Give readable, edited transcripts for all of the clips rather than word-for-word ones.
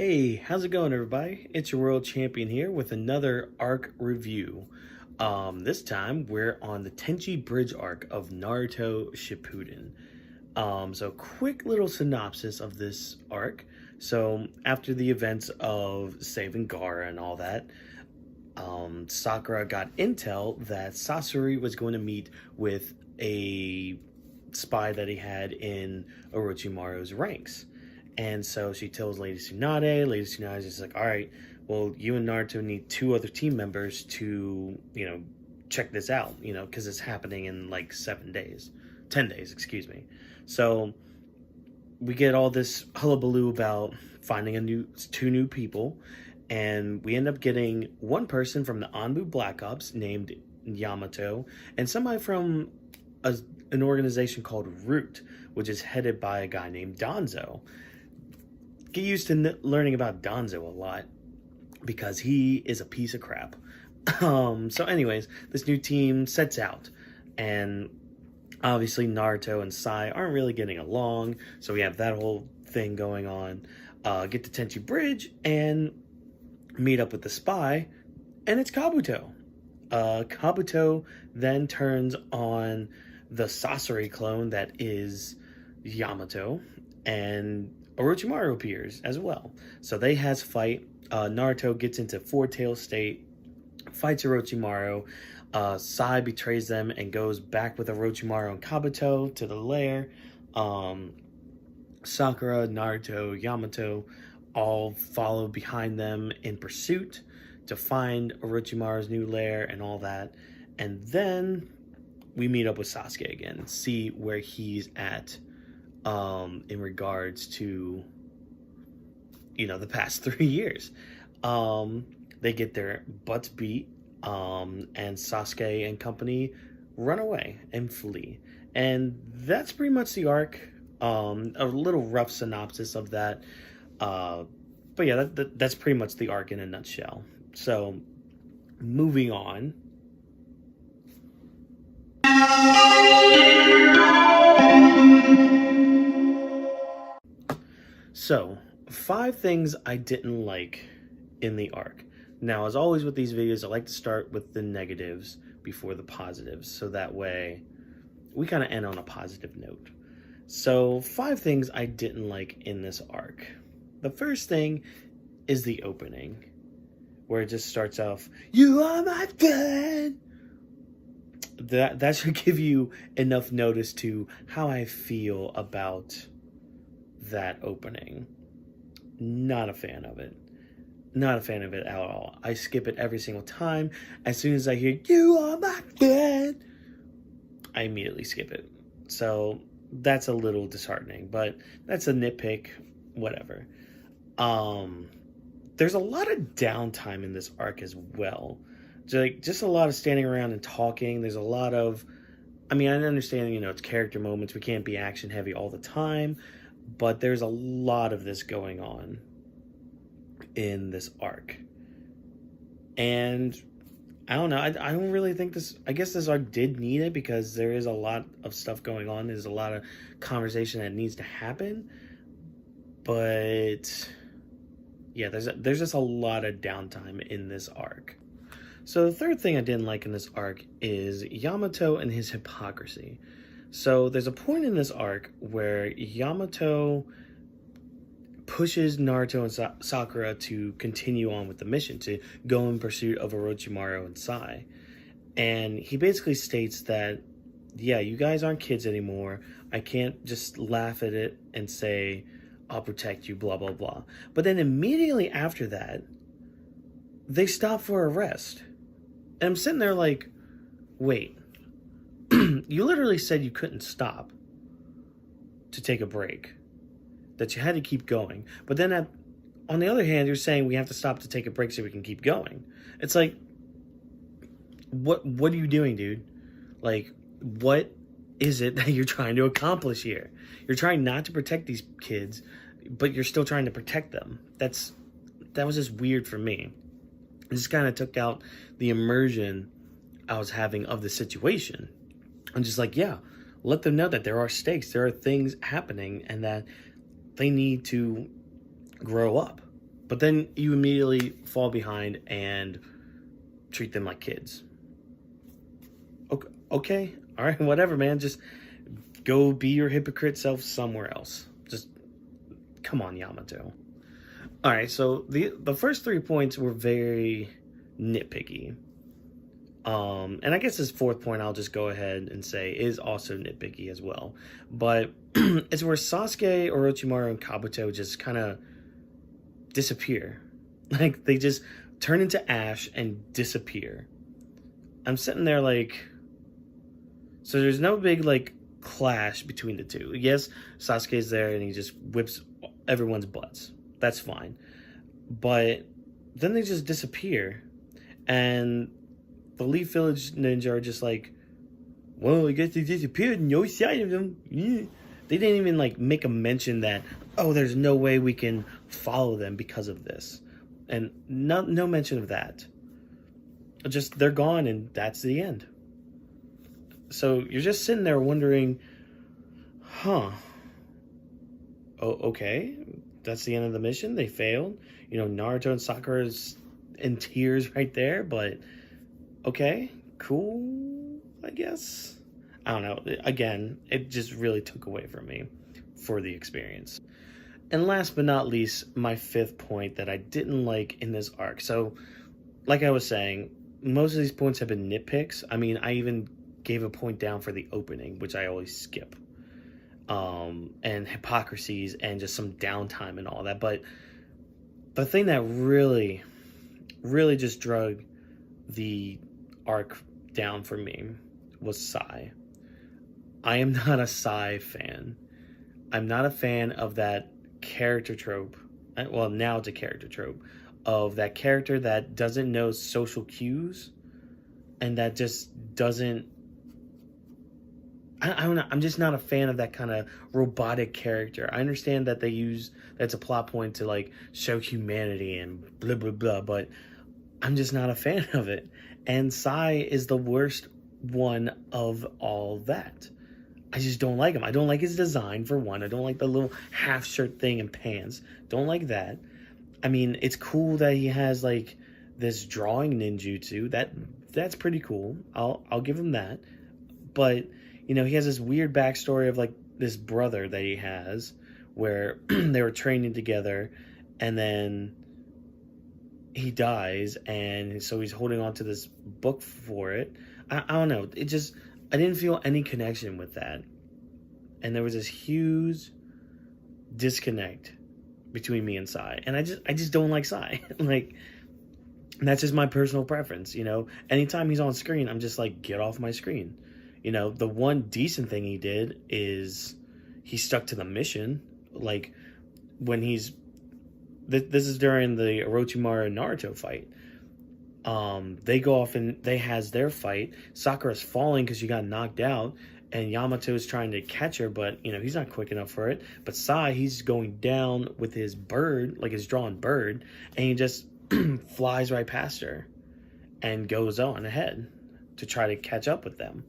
Hey, how's it going, everybody? It's your world champion here with another arc review. This time we're on the Tenchi Bridge Arc of Naruto Shippuden. So quick little synopsis of this arc. So after the events of saving Gaara and all that, Sakura got intel that Sasori was going to meet with a spy that he had in Orochimaru's ranks. And so she tells Lady Tsunade. Lady Tsunade is just like, all right, well, you and Naruto need two other team members to, check this out, because it's happening in like 10 days, excuse me. So we get all this hullabaloo about finding two new people. And we end up getting one person from the Anbu Black Ops named Yamato and somebody from an organization called Root, which is headed by a guy named Danzo. Get used to learning about Danzo a lot because he is a piece of crap. So anyways, this new team sets out, and obviously Naruto and Sai aren't really getting along, so we have that whole thing going on. Get to Tenchi Bridge and meet up with the spy, and it's Kabuto. Kabuto then turns on the Sasori clone that is Yamato, and Orochimaru appears as well. So they has fight. Naruto gets into four-tail state, fights Orochimaru. Sai betrays them and goes back with Orochimaru and Kabuto to the lair. Sakura, Naruto, Yamato all follow behind them in pursuit to find Orochimaru's new lair and all that. And then we meet up with Sasuke again, see where he's at in regards to, the past 3 years. They get their butts beat, and Sasuke and company run away and flee. And that's pretty much the arc. A little rough synopsis of that. But yeah, that's pretty much the arc in a nutshell. So, moving on. So, 5 things I didn't like in the arc. Now, as always with these videos, I like to start with the negatives before the positives, so that way we kind of end on a positive note. So, 5 things I didn't like in this arc. The first thing is the opening, where it just starts off, "You are my friend." That should give you enough notice to how I feel about that opening. Not a fan of it. Not a fan of it at all. I skip it every single time. As soon as I hear, "You are my friend," I immediately skip it. So that's a little disheartening, but that's a nitpick, whatever. There's a lot of downtime in this arc as well. Just a lot of standing around and talking. There's a lot of, I understand, it's character moments. We can't be action heavy all the time, but there's a lot of this going on in this arc. And I don't know, I don't really think I guess this arc did need it because there is a lot of stuff going on. There's a lot of conversation that needs to happen. But yeah, there's just a lot of downtime in this arc. So the third thing I didn't like in this arc is Yamato and his hypocrisy. So there's a point in this arc where Yamato pushes Naruto and Sakura to continue on with the mission, to go in pursuit of Orochimaru and Sai. And he basically states that, yeah, you guys aren't kids anymore. I can't just laugh at it and say, "I'll protect you, blah, blah, blah." But then immediately after that, they stop for a rest. And I'm sitting there like, wait, you literally said you couldn't stop to take a break, that you had to keep going. But then on the other hand, you're saying we have to stop to take a break so we can keep going. It's like, what are you doing, dude? Like, what is it that you're trying to accomplish here? You're trying not to protect these kids, but you're still trying to protect them. That was just weird for me. It just kind of took out the immersion I was having of the situation. I'm just like, yeah, let them know that there are stakes, there are things happening, and that they need to grow up. but then you immediately fall behind and treat them like kids. Okay, all right, whatever, man. Just go be your hypocrite self somewhere else. Just come on, Yamato. All right, so the first 3 points were very nitpicky. And I guess this fourth point I'll just go ahead and say is also nitpicky as well. But it's where Sasuke, Orochimaru, and Kabuto just kind of disappear. Like, they just turn into ash and disappear. I'm sitting there like... So there's no big, like, clash between the two. Yes, Sasuke's there and he just whips everyone's butts. That's fine. But then they just disappear. And the Leaf Village ninja are just like, well, I guess they disappeared. No sign of them. Yeah. They didn't even, like, make a mention that, oh, there's no way we can follow them because of this. And no mention of that. Just, they're gone and that's the end. So you're just sitting there wondering, huh, oh, okay, that's the end of the mission. They failed. You know, Naruto and Sakura's in tears right there, but okay, cool, I guess. I don't know. Again, it just really took away from me for the experience. And last but not least, my fifth point that I didn't like in this arc. So, like I was saying, most of these points have been nitpicks. I mean, I even gave a point down for the opening, which I always skip. And hypocrisies and just some downtime and all that. But the thing that really just drug the arc down for me was Sai. I am not a Sai fan. I'm not a fan of that character trope. Well, now it's a character trope of that character that doesn't know social cues and that just doesn't... I don't know. I'm just not a fan of that kind of robotic character. I understand that that's a plot point to, like, show humanity and blah, blah, blah, but I'm just not a fan of it. And Sai is the worst one of all that. I just don't like him. I don't like his design, for one. I don't like the little half shirt thing and pants. Don't like that. I mean, it's cool that he has, like, this drawing ninjutsu. That's pretty cool. I'll give him that. But, you know, he has this weird backstory of, like, this brother that he has where they were training together and then he dies, and so he's holding on to this book for it. I don't know. It just... I didn't feel any connection with that. And there was this huge disconnect between me and Sai. And I just don't like Sai. Like, that's just my personal preference, you know. Anytime he's on screen, I'm just like, get off my screen. You know, the one decent thing he did is he stuck to the mission. Like, when he's... This is during the Orochimaru and Naruto fight. They go off and they has their fight. Sakura's falling because she got knocked out, and Yamato's trying to catch her, but, you know, he's not quick enough for it. But Sai, he's going down with his bird, like his drawn bird, and he just flies right past her and goes on ahead to try to catch up with them.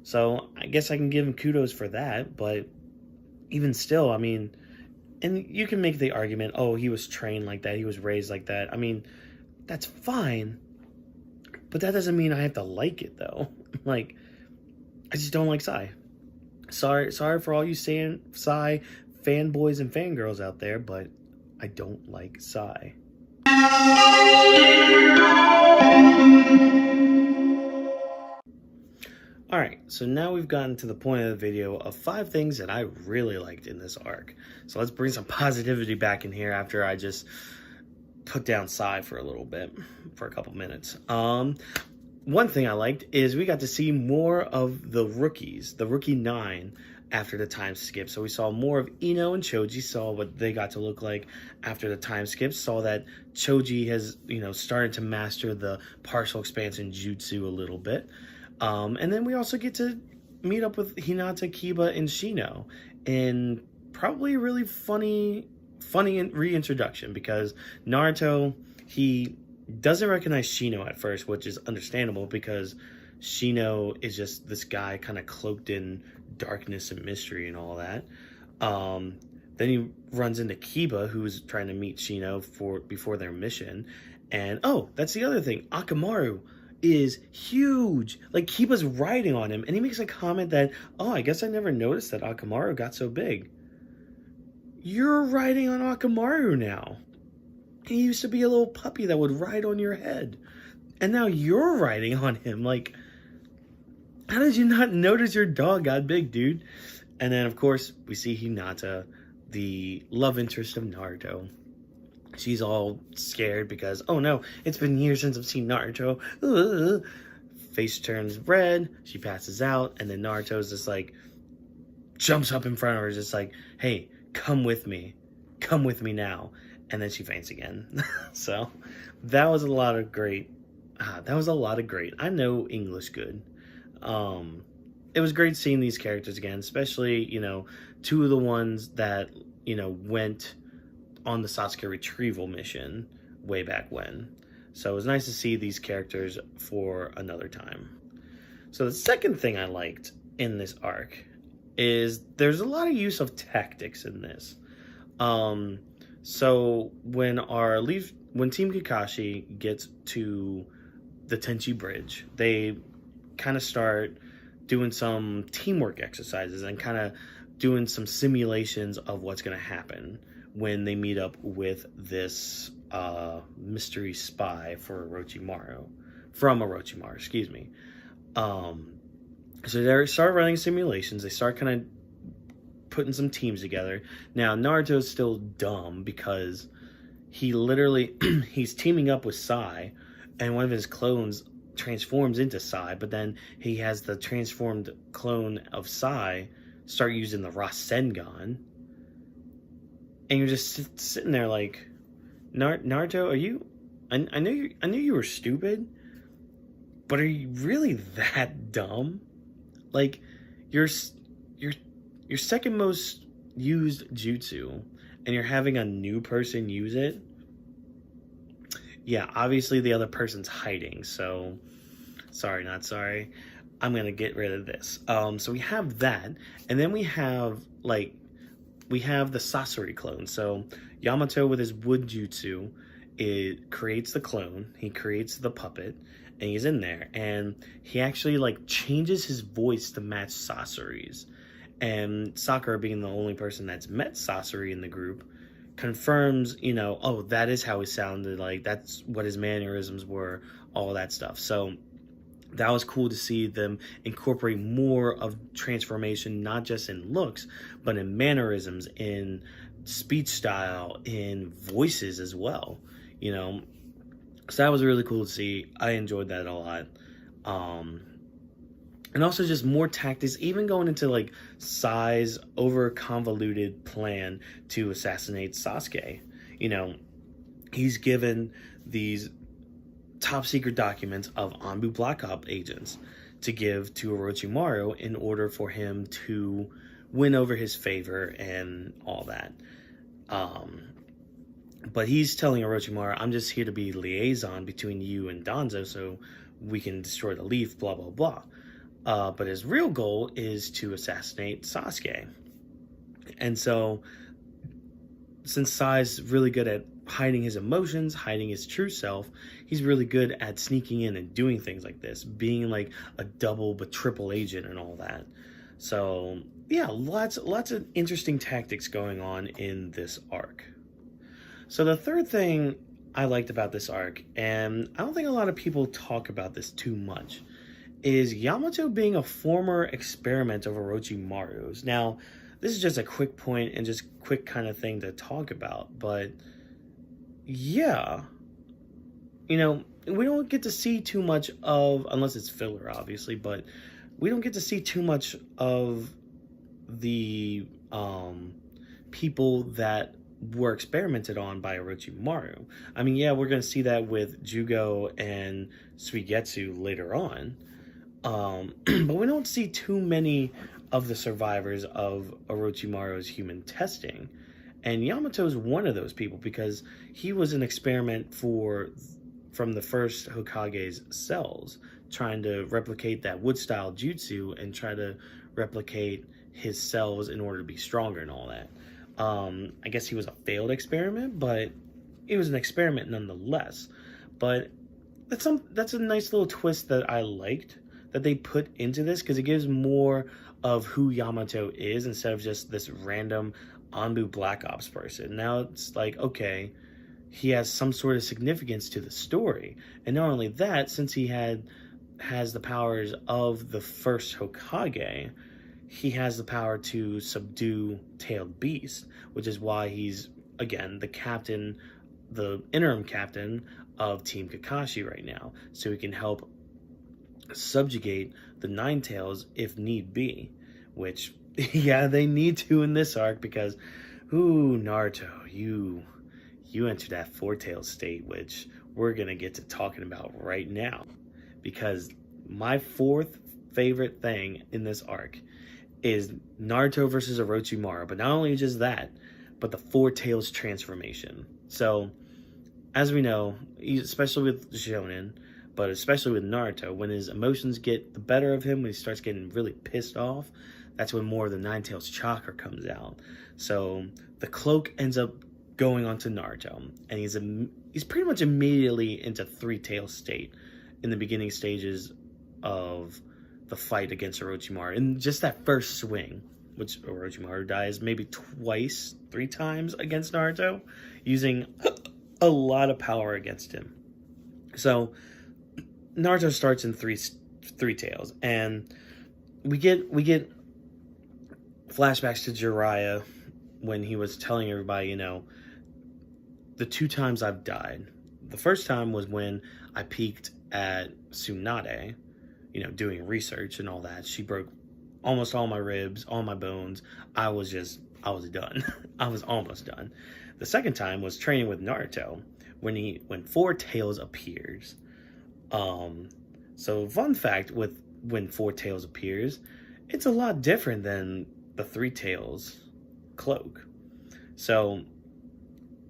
So I guess I can give him kudos for that, but even still, I mean, and you can make the argument, oh, he was trained like that, he was raised like that. I mean, that's fine, but that doesn't mean I have to like it, though. Like, I just don't like Sai. Sorry for all you Sai fanboys and fangirls out there, but I don't like Sai. Alright, so now we've gotten to the point of the video of 5 things that I really liked in this arc. So let's bring some positivity back in here after I just put down Sai for a little bit, for a couple minutes. One thing I liked is we got to see more of the rookies, the rookie 9, after the time skip. So we saw more of Ino and Choji, saw what they got to look like after the time skip, saw that Choji has, you know, started to master the partial expansion jutsu a little bit. And then we also get to meet up with Hinata, Kiba, and Shino in probably a really funny reintroduction, because Naruto, he doesn't recognize Shino at first, which is understandable because Shino is just this guy kind of cloaked in darkness and mystery and all that. Then he runs into Kiba, who's trying to meet Shino before their mission. And oh, that's the other thing. Akamaru is huge. Like, Kiba's riding on him, and he makes a comment that, oh, I guess I never noticed that Akamaru got so big. You're riding on Akamaru now. He used to be a little puppy that would ride on your head. And now you're riding on him. Like, how did you not notice your dog got big, dude? And then, of course, we see Hinata, the love interest of Naruto. She's all scared because, oh no, it's been years since I've seen Naruto. Ugh. Face turns red, she passes out, and then Naruto's just like, jumps up in front of her, just like, hey, come with me now. And then she faints again. So that was a lot of great. I know English good. It was great seeing these characters again, especially, you know, two of the ones that, you know, went on the Sasuke retrieval mission way back when. So it was nice to see these characters for another time. So the second thing I liked in this arc is there's a lot of use of tactics in this. So when Team Kakashi gets to the Tenchi Bridge, they kind of start doing some teamwork exercises and kind of doing some simulations of what's going to happen when they meet up with this mystery spy from Orochimaru, excuse me. So they start running simulations. They start kind of putting some teams together. Now, Naruto's still dumb because he literally, he's teaming up with Sai, and one of his clones transforms into Sai, but then he has the transformed clone of Sai start using the Rasengan. And you're just sitting there like, Naruto, are you? I knew you were stupid, but are you really that dumb? Like, your second most used jutsu, and you're having a new person use it. Yeah, obviously the other person's hiding. So, sorry, not sorry. I'm gonna get rid of this. So we have that, and then we have the Sasori clone. So Yamato with his wood jutsu, it creates the clone. He creates the puppet, and he's in there, and he actually like changes his voice to match Sasori's. And Sakura, being the only person that's met Sasori in the group, confirms, you know, oh, that is how he sounded, like that's what his mannerisms were, all that stuff. So that was cool to see them incorporate more of transformation, not just in looks, but in mannerisms, in speech style, in voices as well, you know. So that was really cool to see. I enjoyed that a lot. And also just more tactics, even going into like Sai's over convoluted plan to assassinate Sasuke. You know, he's given these top secret documents of Anbu Black Ops agents to give to Orochimaru in order for him to win over his favor and all that. But he's telling Orochimaru, I'm just here to be liaison between you and Danzo so we can destroy the leaf, blah, blah, blah. But his real goal is to assassinate Sasuke. And so, since Sai's really good at hiding his emotions, hiding his true self, he's really good at sneaking in and doing things like this, being like a double but triple agent and all that. So, yeah, lots of interesting tactics going on in this arc. So the third thing I liked about this arc, and I don't think a lot of people talk about this too much, is Yamato being a former experiment of Orochimaru's. Now, this is just a quick point and just quick kind of thing to talk about, but yeah, you know, we don't get to see too much of, unless it's filler, obviously, but we don't get to see too much of the people that were experimented on by Orochimaru. I mean, yeah, we're going to see that with Jugo and Suigetsu later on. But we don't see too many of the survivors of Orochimaru's human testing. And Yamato's one of those people because he was an experiment from the first Hokage's cells, trying to replicate that wood-style jutsu and try to replicate his cells in order to be stronger and all that. I guess he was a failed experiment, but it was an experiment nonetheless. But that's a nice little twist that I liked that they put into this, because it gives more of who Yamato is instead of just this random Anbu Black Ops person. Now it's like, okay, he has some sort of significance to the story. And not only that, since he has the powers of the first Hokage, he has the power to subdue tailed beast, which is why he's, again, the interim captain of Team Kakashi right now, so he can help subjugate the Nine Tails if need be, which, yeah, they need to in this arc, because, ooh, Naruto, you entered that Four Tails state, which we're gonna get to talking about right now, because my fourth favorite thing in this arc is Naruto versus Orochimaru, but not only just that, but the Four Tails transformation. So, as we know, especially with Shonen, but especially with Naruto, when his emotions get the better of him, when he starts getting really pissed off, that's when more of the Nine Tails chakra comes out. So the cloak ends up going onto Naruto, and he's pretty much immediately into Three Tails state in the beginning stages of the fight against Orochimaru. And just that first swing, which Orochimaru dies maybe twice, 3 times against Naruto, using a lot of power against him. So Naruto starts in three tails, and we get flashbacks to Jiraiya when he was telling everybody, the 2 times I've died. The first time was when I peaked at Tsunade, doing research and all that. She broke almost all my ribs, all my bones. I was done. I was almost done. The second time was training with Naruto when Four Tails appears. So fun fact with when Four Tails appears, it's a lot different than the Three Tails cloak. So,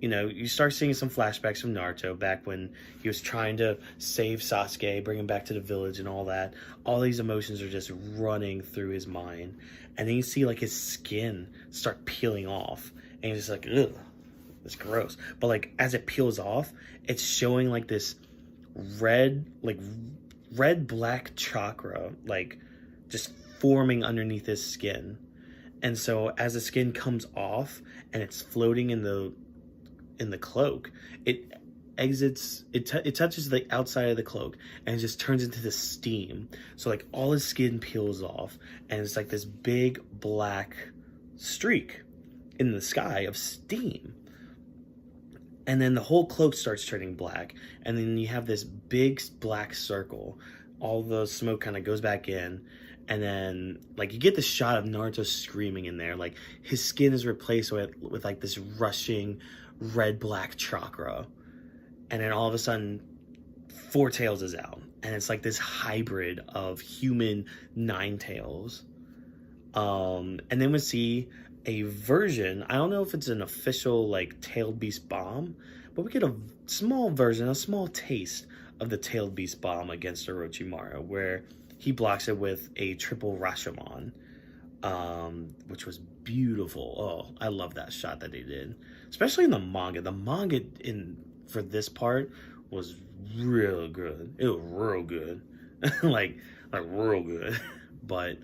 you start seeing some flashbacks from Naruto back when he was trying to save Sasuke, bring him back to the village and all that. All these emotions are just running through his mind. And then you see his skin start peeling off. And he's just like, ugh, that's gross. But as it peels off, it's showing this red black chakra, just forming underneath his skin. And so as the skin comes off and it's floating in the cloak, it exits, it touches the outside of the cloak, and it just turns into this steam. So all his skin peels off, and it's this big black streak in the sky of steam. And then the whole cloak starts turning black, and then you have this big black circle. All the smoke kind of goes back in, and then you get the shot of Naruto screaming in there. His skin is replaced with this rushing red black chakra, and then all of a sudden Four Tails is out, and it's this hybrid of human Nine Tails. And then we see a version, I don't know if it's an official tailed beast bomb, but we get a small version, a small taste of the tailed beast bomb against Orochimaru, where he blocks it with a triple Rashomon, which was beautiful. Oh, I love that shot that they did, especially in the manga. The manga for this part was real good. It was real good, real good. But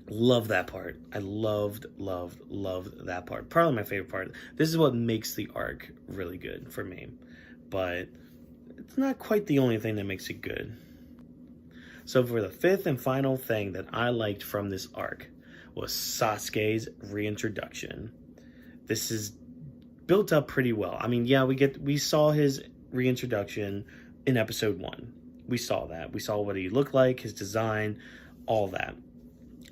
love that part. I loved that part. Probably my favorite part. This is what makes the arc really good for me, but it's not quite the only thing that makes it good. So for the fifth and final thing that I liked from this arc was Sasuke's reintroduction. This is built up pretty well. I mean, yeah, we saw his reintroduction in episode 1. We saw that. We saw what he looked like, his design, all that.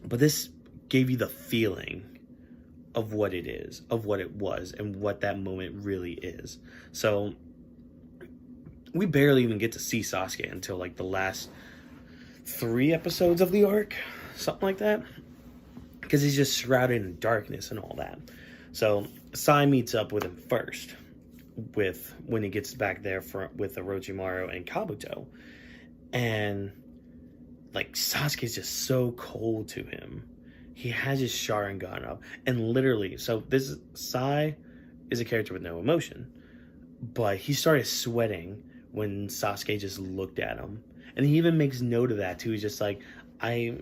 But this gave you the feeling of what it is, of what it was, and what that moment really is. So we barely even get to see Sasuke until the last 3 episodes of the arc, something like that, because he's just shrouded in darkness and all that. So Sai meets up with him first, when he gets back there with Orochimaru and Kabuto, and Sasuke's just so cold to him. he has his Sharingan up, and literally, so this Sai is a character with no emotion, but he started sweating when Sasuke just looked at him, and he even makes note of that too. He's just like, I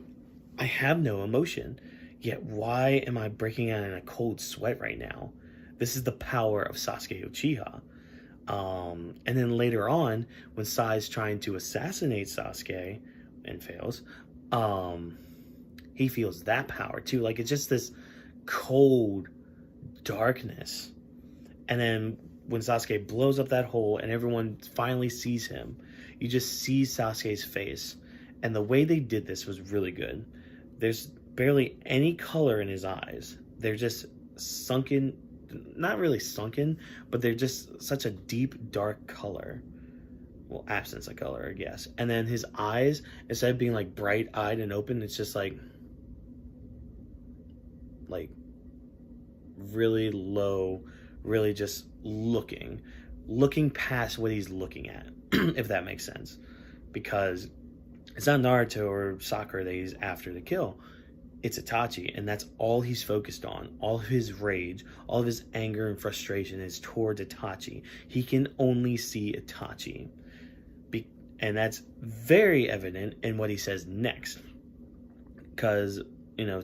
have no emotion, yet why am I breaking out in a cold sweat right now? This is the power of Sasuke Uchiha. And then later on, when Sai's trying to assassinate Sasuke and fails, he feels that power too. Like, it's just this cold darkness. And then when Sasuke blows up that hole and everyone finally sees him, you just see Sasuke's face. And the way they did this was really good. There's barely any color in his eyes. They're just sunken, not really sunken, but they're just such a deep, dark color. Well, absence of color, I guess. And then his eyes, instead of being like bright-eyed and open, it's just like really low, really just looking past what he's looking at, if that makes sense. Because it's not Naruto or Sakura that he's after to kill. It's Itachi, and that's all he's focused on. All of his rage, all of his anger and frustration is towards Itachi. He can only see Itachi. And that's very evident in what he says next. Because, you know,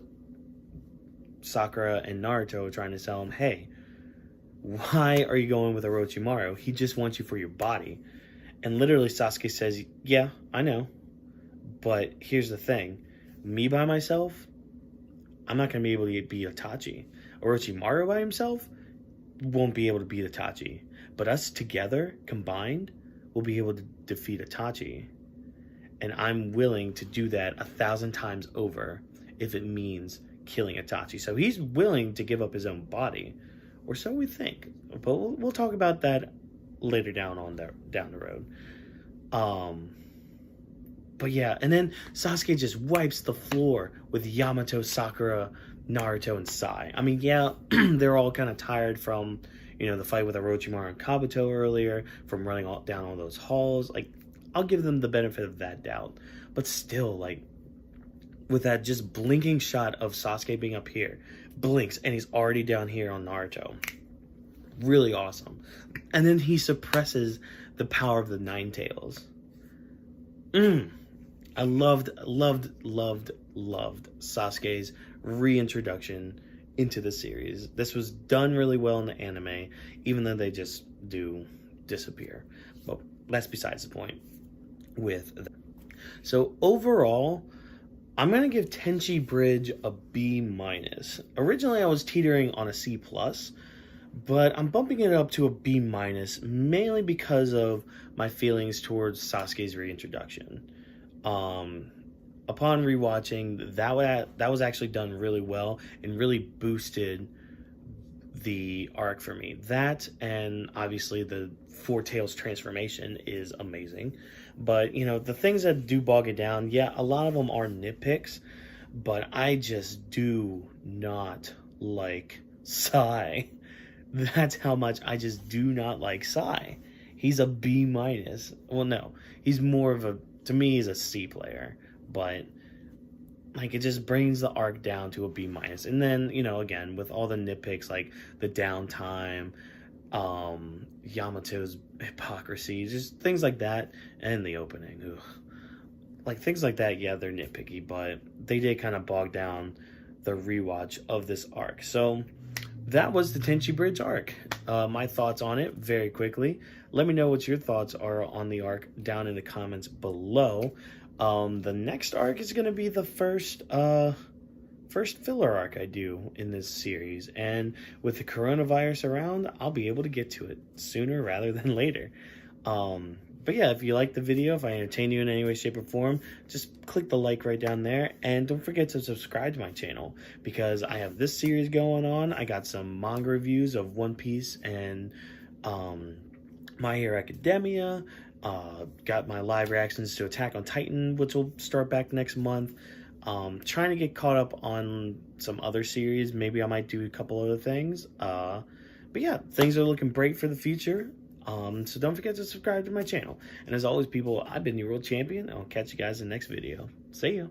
Sakura and Naruto are trying to tell him, hey, why are you going with Orochimaru? He just wants you for your body. And literally Sasuke says, yeah, I know. But here's the thing. Me by myself, I'm not going to be able to beat Itachi. Orochimaru by himself won't be able to beat Itachi. But us together, combined, will be able to defeat Itachi. And I'm willing to do that 1,000 times over if it means killing Itachi. So he's willing to give up his own body. Or so we think. But we'll talk about that later down the road. But yeah, and then Sasuke just wipes the floor with Yamato, Sakura, Naruto, and Sai. I mean, yeah, they're all kind of tired from, you know, the fight with Orochimaru and Kabuto earlier, from running down all those halls. Like, I'll give them the benefit of that doubt. But still, like, with that just blinking shot of Sasuke being up here, blinks, and he's already down here on Naruto. Really awesome. And then he suppresses the power of the Nine Tails. I loved Sasuke's reintroduction into the series. This was done really well in the anime, even though they just do disappear. But that's besides the point with that. So overall, I'm going to give Tenchi Bridge a B-. Originally, I was teetering on a C+, but I'm bumping it up to a B-, mainly because of my feelings towards Sasuke's reintroduction. Upon rewatching, that was actually done really well and really boosted the arc for me. That, and obviously the Four Tails transformation is amazing. But, you know, the things that do bog it down, yeah, a lot of them are nitpicks, but I just do not like Sai. That's how much I just do not like Sai. He's a B-. Well, no, he's more of a, to me, he's a C player, but like, it just brings the arc down to a B-. And then, you know, again, with all the nitpicks, like the downtime, Yamato's hypocrisy, just things like that, and the opening, ugh. Like, things like that, yeah, they're nitpicky, but they did kind of bog down the rewatch of this arc. So that was the Tenchi Bridge arc. My thoughts on it very quickly. Let me know what your thoughts are on the arc down in the comments below. The next arc is going to be the first filler arc I do in this series. And with the coronavirus around, I'll be able to get to it sooner rather than later. But yeah, if you liked the video, if I entertained you in any way, shape, or form, just click the like right down there. And don't forget to subscribe to my channel, because I have this series going on. I got some manga reviews of One Piece and My Hero Academia. Got my live reactions to Attack on Titan, which will start back next month. Trying to get caught up on some other series. Maybe I might do a couple other things. But yeah, things are looking great for the future. So don't forget to subscribe to my channel. And as always, people, I've been your world champion. I'll catch you guys in the next video. See ya.